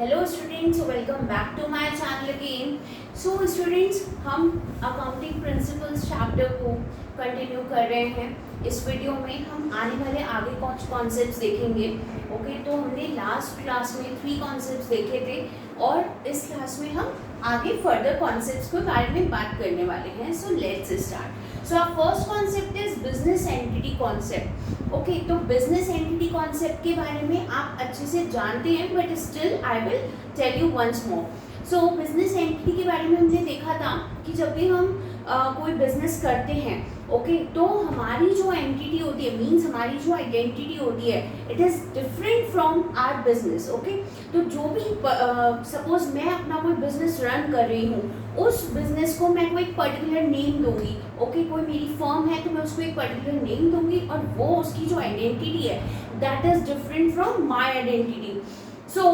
Hello students, welcome back to my channel again. So students, हम accounting principles chapter को continue कर रहे हैं। इस वीडियो में हम आने वाले आगे कुछ कॉन्सेप्ट्स देखेंगे। ओके, तो हमने लास्ट क्लास में 3 कॉन्सेप्ट्स देखे थे और इस क्लास में हम आगे फर्दर कॉन्सेप्ट्स के बारे में बात करने वाले हैं। So let's start. So our first concept is business entity concept. Okay, तो बिजनेस एंटिटी कॉन्सेप्ट के बारे में आप अच्छे से जानते हैं, but still I will tell you once more. So business entity के बारे में हमने देखा था कि जब भी हम कोई बिजनेस करते हैं, ओके, तो हमारी जो एंटिटी होती है, मीन्स हमारी जो आइडेंटिटी होती है, it is different from our business. Okay, तो जो भी सपोज मैं अपना कोई बिजनेस रन कर रही हूँ, उस बिजनेस को मैं कोई पर्टिकुलर नेम दूंगी। ओके, कोई मेरी फर्म है तो मैं उसको एक पर्टिकुलर नेम दूंगी और वो उसकी जो आइडेंटिटी है that is different from my identity. So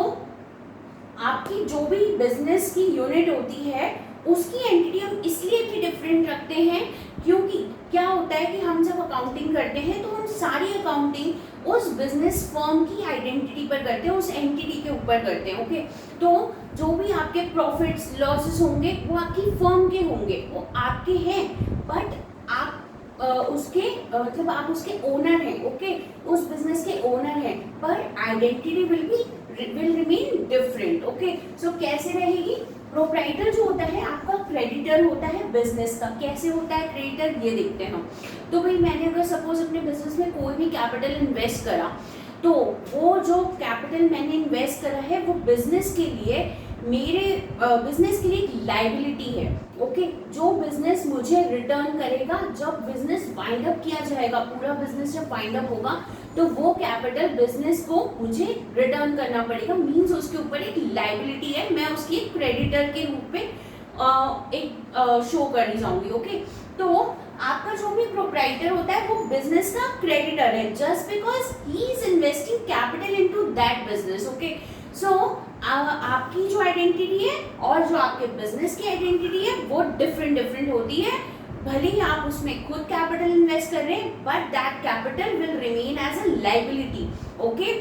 आपकी जो भी बिजनेस की यूनिट होती है उसकी एंटिटी हम इसलिए भी डिफरेंट रखते हैं क्योंकि क्या होता है कि हम जब अकाउंटिंग करते हैं तो हम सारी अकाउंटिंग उस बिजनेस फर्म की आइडेंटिटी पर करते हैं, उस एंटिटी के ऊपर करते हैं। ओके, तो जो भी आपके प्रॉफिट्स लॉसेस होंगे वो आपकी फर्म के होंगे, वो आपके हैं, बट आप उसके मतलब आप उसके ओनर हैं। ओके, उस बिजनेस के ओनर हैं, पर identity will remain different. Okay, so कैसे रहेगी? प्रोप्राइटर जो होता है आपका क्रेडिटर होता है बिजनेस का। कैसे होता है क्रेडिटर, ये देखते हैं हम। तो भाई मैंने अगर सपोज अपने बिजनेस में कोई भी कैपिटल इन्वेस्ट करा, तो वो जो कैपिटल मैंने इन्वेस्ट करा है वो बिजनेस के लिए, मेरे बिजनेस के लिए एक लाइबिलिटी है। ओके, जो बिजनेस मुझे रिटर्न करेगा जब बिजनेस वाइंड अप किया जाएगा, पूरा बिजनेस जब वाइंड अप होगा तो वो कैपिटल बिजनेस को मुझे रिटर्न करना पड़ेगा। मींस उसके ऊपर एक लाइबिलिटी है, मैं उसकी एक क्रेडिटर के रूप में एक शो करनी चाहूंगी। ओके, तो आपका जो भी प्रोप्राइटर होता है वो बिजनेस का क्रेडिटर है just because he is investing capital into that business. Okay, so आपकी जो आइडेंटिटी है और जो आपके बिजनेस की आइडेंटिटी है वो डिफरेंट होती है। भले ही आप उसमें खुद कैपिटल इन्वेस्ट कर रहे हैं, but that capital will remain as a liability. Okay,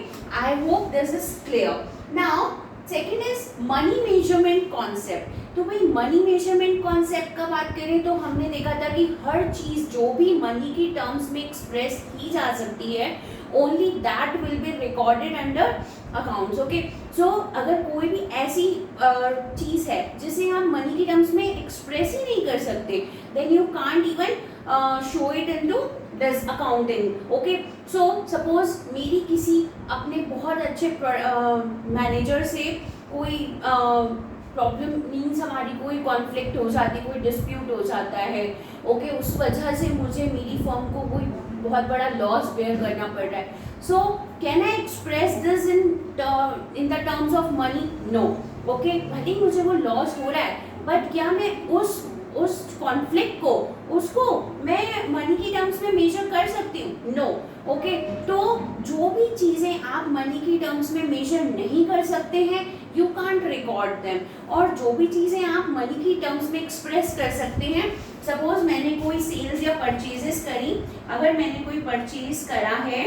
I hope this is clear. Now second is money measurement concept. तो भाई मनी मेजरमेंट कॉन्सेप्ट का बात करें तो हमने देखा था कि हर चीज जो भी मनी की टर्म्स में एक्सप्रेस की जा सकती है, only that will be recorded under accounts. Okay, so अगर कोई भी ऐसी चीज है जिसे हम मनी की टर्म्स में एक्सप्रेस ही नहीं कर सकते, then you can't even show it into this accounting. Okay, so suppose मेरी किसी अपने बहुत अच्छे मैनेजर से कोई प्रॉब्लम, मीन्स हमारी कोई कॉन्फ्लिक्ट हो जाती है, कोई डिस्प्यूट हो जाता है। ओके, उस वजह से मुझे मेरी फर्म को कोई बहुत बड़ा लॉस बेयर करना पड़ रहा है। So can I express this in the terms of money? No. Okay, भले ही मुझे वो लॉस हो रहा है, बट क्या मैं उस कॉन्फ्लिक्ट को, उसको मैं मनी की टर्म्स में मेजर कर सकती हूँ? नो। ओके, तो जो भी चीज़ें आप मनी की टर्म्स में मेजर नहीं कर सकते हैं, यू कांट रिकॉर्ड देम। और जो भी चीज़ें आप मनी की टर्म्स में एक्सप्रेस कर सकते हैं, सपोज मैंने कोई सेल्स या परचेजेस करी, अगर मैंने कोई परचेज करा है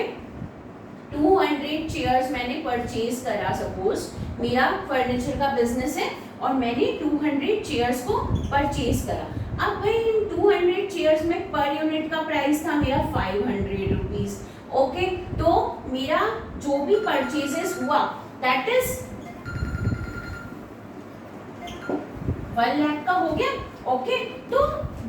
200 चेयर्स मैंने परचेज करा, सपोज मेरा फर्नीचर का बिजनेस है और मैंने 200 चेयर्स को परचेज करा। अब भाई इन 200 चेयर्स में पर यूनिट का प्राइस था मेरा 500 रुपीज। ओके, तो मेरा जो भी परचेजेस हुआ दैट इज 1 लाख का हो गया। ओके, तो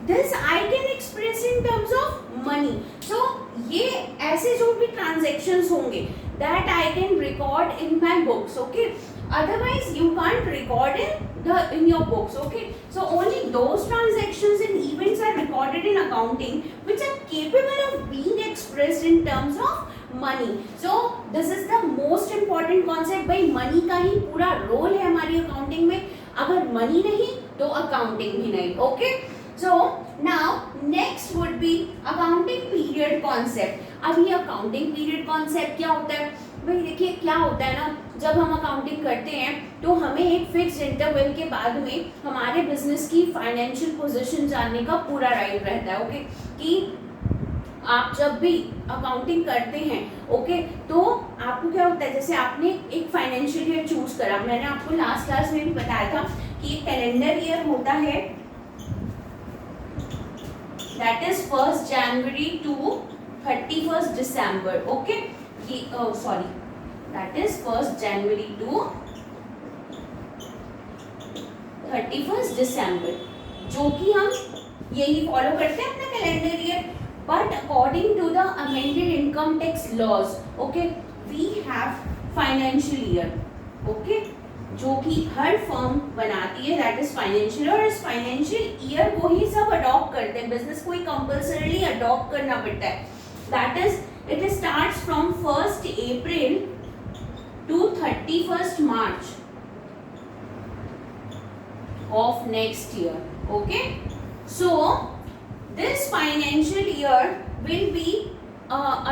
this I can express in terms of money. So ये ऐसे जो भी ट्रांजेक्शन्स होंगे that I can record in my books. Okay, otherwise you can't record in your books. Okay, so only those transactions and events are recorded in accounting which are capable of being expressed in terms of money. So this is the most important concept. भाई money का ही पूरा role है हमारी accounting में, अगर money नहीं तो accounting भी नहीं। Okay, so now next would be accounting period concept. अब ये accounting period concept क्या होता है? भाई देखिए क्या होता है ना, जब हम अकाउंटिंग करते हैं तो हमें एक फिक्स्ड इंटरवल के बाद में हमारे बिजनेस की फाइनेंशियल पोजीशन जानने का पूरा राइट रहता है। ओके, कि आप जब भी अकाउंटिंग करते हैं ओके, तो आपको क्या होता है, जैसे आपने एक फाइनेंशियल ईयर चूज करा, मैंने आपको लास्ट क्लास में भी बताया था कि कैलेंडर ईयर होता है that is 1 January to 31 December okay, ये sorry that is 1 January to 31 December, जो कि हम यही फॉलो करते हैं अपना calendar year. But according to the amended income tax laws okay, we have financial year okay, जो कि हर फर्म बनाती है, दैट इज फाइनेंशियल। और इस फाइनेंशियल ईयर को ही सब अडॉप्ट करते हैं, बिजनेस को ही कंपल्सरीली अडॉप्ट करना पड़ता है। That is it starts from 1 April to 31 March of next year okay, so this financial year will be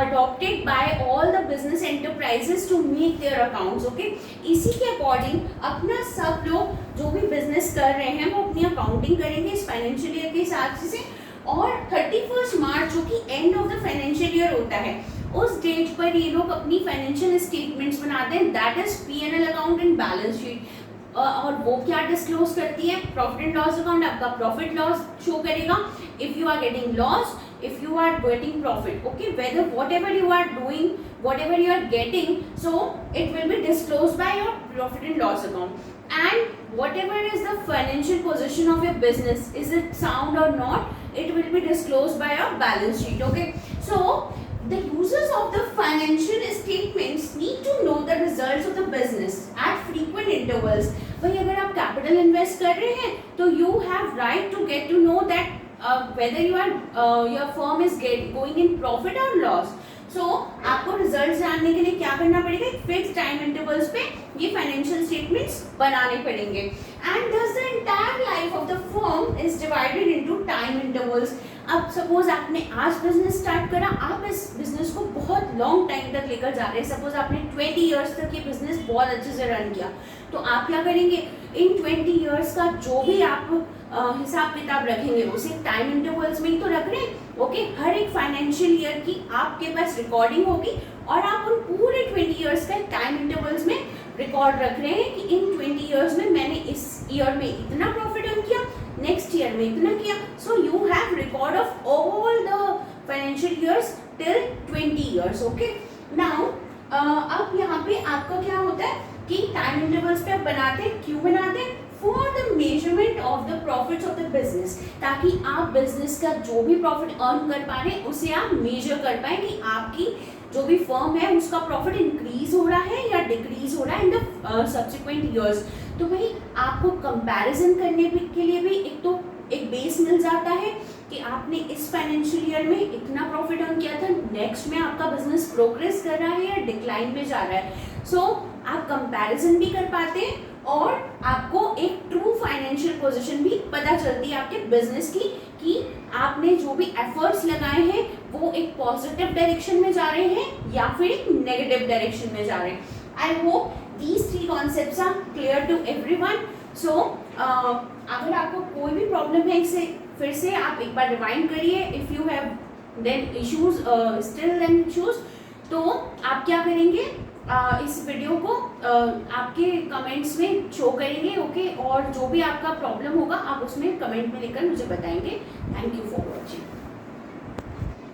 adopted by all the business enterprises to make their accounts okay। इसी के according अपना सब लोग जो भी बिजनेस कर रहे हैं वो अपनी अकाउंटिंग करेंगे इस फाइनेंशियल ईयर के हिसाब से। और 31 मार्च जो कि end of the financial year होता है, उस डेट पर ये लोग अपनी फाइनेंशियल स्टेटमेंट्स बनाते हैं, that is P&L account and balance sheet. और वो क्या डिस्क्लोज करती है, प्रॉफिट एंड लॉस अकाउंट आपका प्रॉफिट लॉस शो करेगा, if you are getting loss, if you are getting profit okay, whether whatever you are doing, whatever you are getting, so it will be disclose by your profit and loss account. And whatever is the financial position of your business, is it sound और not, it will be disclosed by your balance sheet okay। So the users of the financial statements need to know the results of the business at frequent intervals। भाई अगर आप capital invest कर रहे हैं तो you have right to get to know that whether you are your firm is going in profit or loss। So आपको result जानने के लिए क्या करना पड़ेगा, एक फिक्स टाइम इंटरवल्स पे ये फाइनेंशियल स्टेटमेंट्स बनाने पड़ेंगे। And thus the entire life of the firm is divided into time intervals। अब सपोज आपने आज बिजनेस स्टार्ट करा, आप इस बिजनेस को बहुत लॉन्ग टाइम तक लेकर जा रहे हैं, सपोज आपने 20 इयर्स तक ये बिजनेस बहुत अच्छे से रन किया, तो आप क्या करेंगे, इन 20 इयर्स का जो भी आप हिसाब किताब रखेंगे उसे टाइम इंटरवल्स में ही तो रख रहे हैं ओके। हर एक फाइनेंशियल ईयर की आपके पास रिकॉर्डिंग होगी और आप उन पूरे 20 इयर्स का टाइम इंटरवल्स में रिकॉर्ड रख रहे हैं कि इन 20 इयर्स में मैंने इस ईयर में इतना प्रॉफिट अर्न किया, नेक्स्ट ईयर में इतना किया। So you have record of all the financial years till 20 years okay. Now अब यहाँ पे आपका क्या होता है कि टाइम इंटरवल्स पे आप बनाते हैं, क्यों बनाते हैं, for the measurement of the profits of the business, ताकि आप बिजनेस का जो भी प्रॉफिट अर्न कर पा रहे हैं उसे आप मेजर कर पाए कि आपकी जो भी फर्म है उसका प्रॉफिट इंक्रीज हो रहा है या डिक्रीज हो रहा है इन द सब्सिक्वेंट ईयर्स। तो भाई आपको कंपैरिजन करने के लिए भी एक बेस मिल जाता है कि आपने इस फाइनेंशियल ईयर में इतना प्रॉफिट अर्न किया था, नेक्स्ट में आपका बिजनेस प्रोग्रेस कर रहा है या डिक्लाइन में जा रहा है। सो आप कंपैरिजन भी कर पाते हैं और आपको एक ट्रू फाइनेंशियल पोजीशन भी पता चलती है आपके बिजनेस की कि आपने जो भी एफर्ट्स लगाए हैं वो एक पॉजिटिव डायरेक्शन में जा रहे हैं या फिर एक नेगेटिव डायरेक्शन में जा रहे हैं। I hope these 3 concepts are clear to everyone. So अगर आपको कोई भी प्रॉब्लम है इसे फिर से आप एक बार रिवाइंड करिए, if you have then issues still then issues, तो आप क्या करेंगे, इस वीडियो को आपके कमेंट्स में शो करेंगे ओके, और जो भी आपका प्रॉब्लम होगा आप उसमें कमेंट में लिखकर मुझे बताएंगे। Thank you for watching.